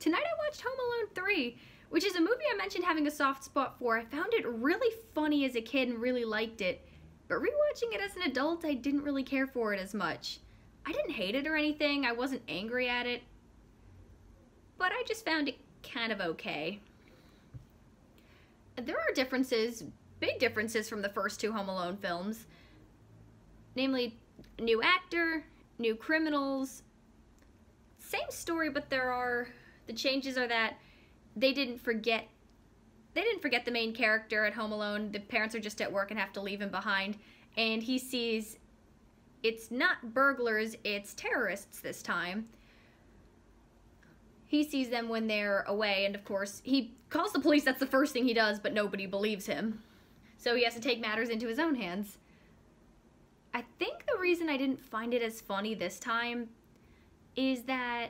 Tonight I watched Home Alone 3, which is a movie I mentioned having a soft spot for. I found it really funny as a kid and really liked it, but rewatching it as an adult, I didn't really care for it as much. I didn't hate it or anything, I wasn't angry at it, but I just found it kind of okay. There are differences, big differences from the first two Home Alone films. Namely, new actor, new criminals, same story, but the changes are that they didn't forget the main character at Home Alone. The parents are just at work and have to leave him behind, and he sees it's not burglars, it's terrorists this time. He sees them when they're away, and of course, he calls the police. That's the first thing he does, but nobody believes him. So he has to take matters into his own hands. I think the reason I didn't find it as funny this time is that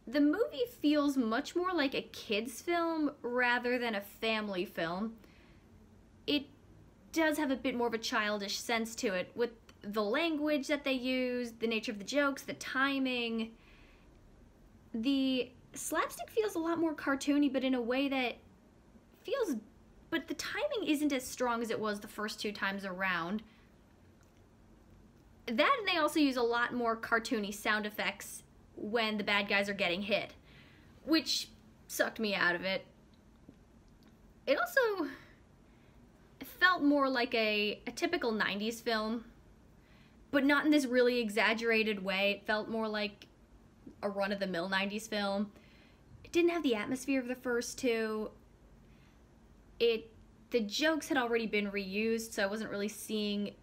the movie feels much more like a kid's film rather than a family film. It does have a bit more of a childish sense to it, with the language that they use, the nature of the jokes, the timing. The slapstick feels a lot more cartoony, but in a way that feels... But the timing isn't as strong as it was the first two times around. That, and they also use a lot more cartoony sound effects when the bad guys are getting hit, which sucked me out of it. It also felt more like a typical 90s film, but not in this really exaggerated way. It felt more like a run-of-the-mill 90s film. It didn't have the atmosphere of the first two. The jokes had already been reused, so I wasn't really seeing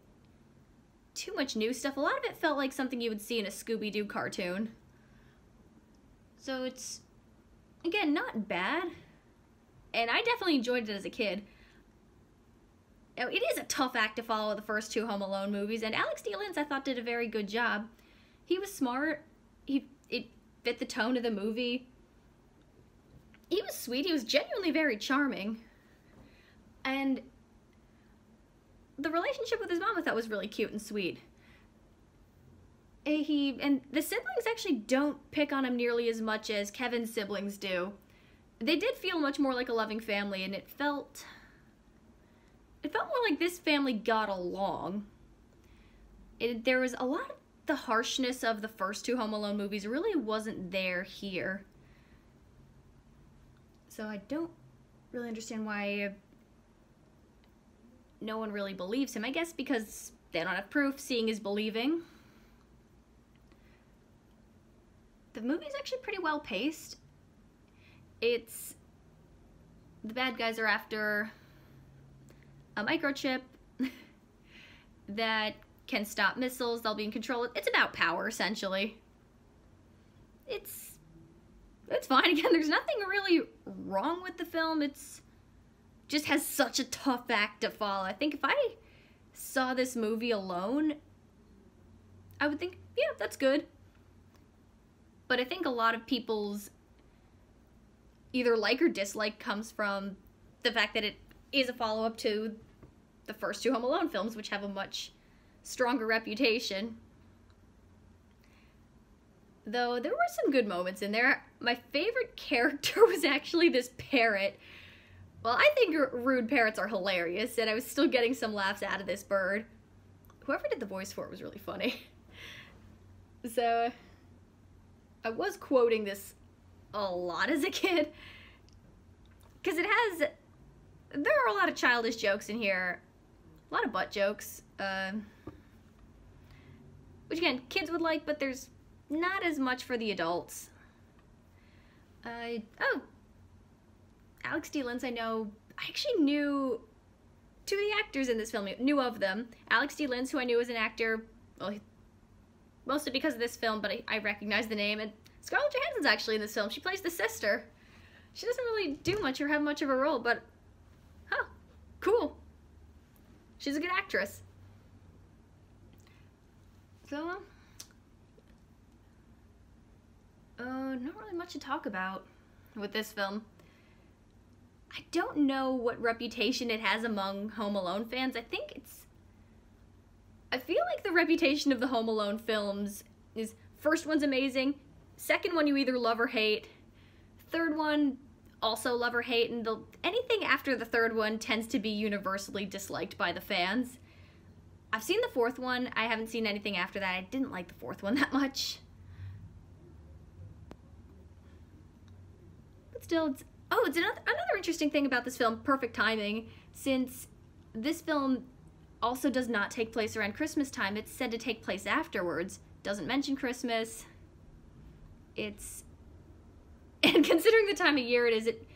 too much new stuff. A lot of it felt like something you would see in a Scooby-Doo cartoon. So it's, again, not bad. And I definitely enjoyed it as a kid. Now, it is a tough act to follow the first two Home Alone movies, and Alex D. Linz, I thought, did a very good job. He was smart. It fit the tone of the movie. He was sweet. He was genuinely very charming. And the relationship with his mom I thought was really cute and sweet. And the siblings actually don't pick on him nearly as much as Kevin's siblings do. They did feel much more like a loving family, and it felt more like this family got along. There was a lot of the harshness of the first two Home Alone movies really wasn't there here. So I don't really understand why no one really believes him. I guess because they don't have proof. Seeing is believing. The movie's actually pretty well paced. The bad guys are after a microchip that can stop missiles. They'll be in control. It's about power, essentially. It's fine. Again, there's nothing really wrong with the film. It's just has such a tough act to follow. I think if I saw this movie alone, I would think, yeah, that's good. But I think a lot of people's either like or dislike comes from the fact that it is a follow-up to the first two Home Alone films, which have a much stronger reputation. Though there were some good moments in there. My favorite character was actually this parrot. Well, I think rude parrots are hilarious, and I was still getting some laughs out of this bird. Whoever did the voice for it was really funny. So, I was quoting this a lot as a kid, because there are a lot of childish jokes in here, a lot of butt jokes, which again, kids would like, but there's not as much for the adults. Oh, Alex D. Linz, I actually knew two of the actors in this film, knew of them. Alex D. Linz, who I knew as an actor, well, mostly because of this film, but I recognize the name, and Scarlett Johansson's actually in this film. She plays the sister. She doesn't really do much or have much of a role, but, huh, cool. She's a good actress. So, not really much to talk about with this film. I don't know what reputation it has among Home Alone fans. I feel like the reputation of the Home Alone films is, first one's amazing, second one you either love or hate, Third one, also love or hate, and anything after the third one tends to be universally disliked by the fans. I've seen the fourth one. I haven't seen anything after that. I didn't like the fourth one that much. But still, it's another interesting thing about this film, perfect timing, since this film also does not take place around Christmas time. It's said to take place afterwards. Doesn't mention Christmas. And considering the time of year it is, it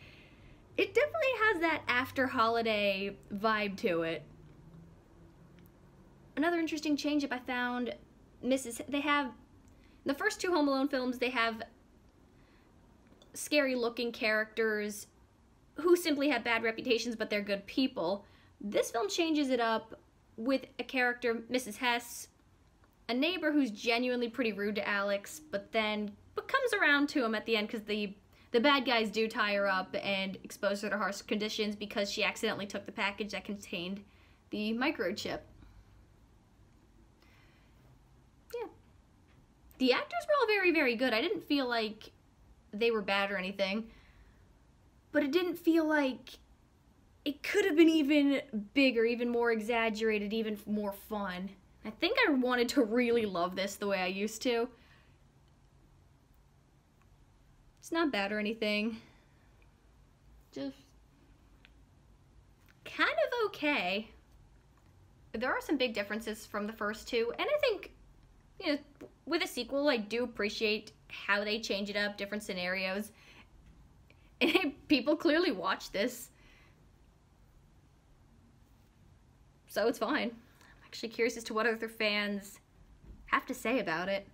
definitely has that after holiday vibe to it. Another interesting change-up I found, they have, the first two Home Alone films, they have scary-looking characters who simply have bad reputations, but they're good people. This film changes it up with a character, Mrs. Hess, a neighbor who's genuinely pretty rude to Alex, but comes around to him at the end because the bad guys do tie her up and expose her to harsh conditions because she accidentally took the package that contained the microchip. Yeah. The actors were all very, very good. I didn't feel like they were bad or anything, but it didn't feel like it could have been even bigger, even more exaggerated, even more fun. I think I wanted to really love this the way I used to. It's not bad or anything. Just kind of okay. There are some big differences from the first two, and I think, you know, with a sequel, I do appreciate how they change it up, different scenarios. And people clearly watch this, so it's fine. I'm actually curious as to what other fans have to say about it.